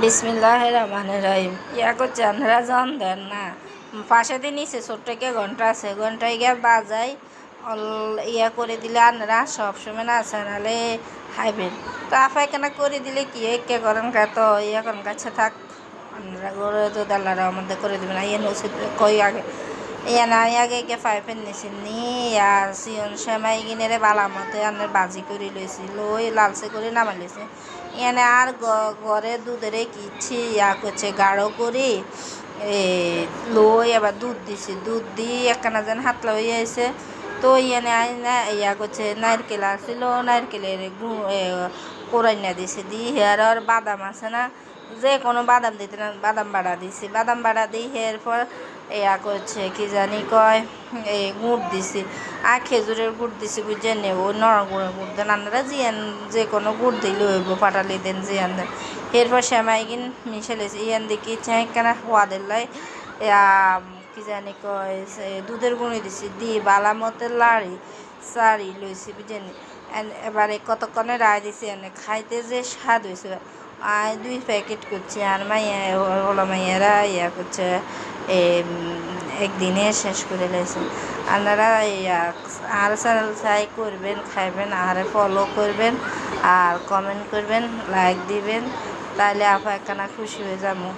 বিসমিল্লাহির রহমানির রহিম। ইয়া করছে আপনারা জন দেন না, পাশে দিয়ে নিচে ছোট্ট একটা ঘন্টা আছে, ঘন্টায় গিয়ে বাজাই ইয়া করে দিলে আপনারা সবসময় না আছে নাহলে খাইবেন। তো আফাইখানা করে দিলে কি কে করেন কা তো ইয়া করেন কাছে থাক, আপনারা করে তো দাল্লারা আমাদের করে দেবেন। ইয়ে নসিব কই আগে ইয়া না আগে কে ফাইফেন নিছেন নি ইয়া সিয়ন সেমাই কিনেরে বালা মতো আনের বাজি করে লইছি, লই লালসে করে নামাই লইছে। এনে আর ঘরে দুধেরে কিচ্ছি ইয়া করছে গাঢ় করে লই আবার দুধ দিছি, দুধ দিয়ে একখানা যেন হাতলা হয়ে আছে। তো ইয়ানে না ইয়া করছে নারকেল আসছিল, নারকেলের কোরাইনা দিছে দিয়ে হেয়ার আর বাদাম আছে না, যে কোনো বাদাম দিতে না, বাদাম বাড়া দিছি, বাদাম বাড়া দিই এরপর ইয়া করছে কি জানি কয় এই গুড় দিছি, আর খেজুরের গুড় দিছি বুঝছেন নে, ওই নরম গুড়ের গুড় দেন আপনারা জিয়ান যে কোনো গুড় দিলে হইব, পাটালি দেন জিয়ান দেন। এরপর শ্যামাই কিন মিশালেছি ইয়ান দেখি কেনা সোয়াদের লাই কি জানি কয় দুধের গুঁড়ি দিছি দিয়ে বালা মতো লাড়ি সারি লইছি বুঝছেন। এবারে কতক্ষণে রায় দিছি এনে খাইতে যে স্বাদ হয়েছে, আর 2 প্যাকেট করছি আর মাইয়া ওলা মাইয়ারা ইয়া করছে একদিনে শেষ করে লেছে। আপনারা আর চ্যানেল চাই করবেন, খাইবেন, আর ফলো করবেন, আর কমেন্ট করবেন, লাইক দিবেন, তাহলে আপা একখানা খুশি হয়ে যাবো।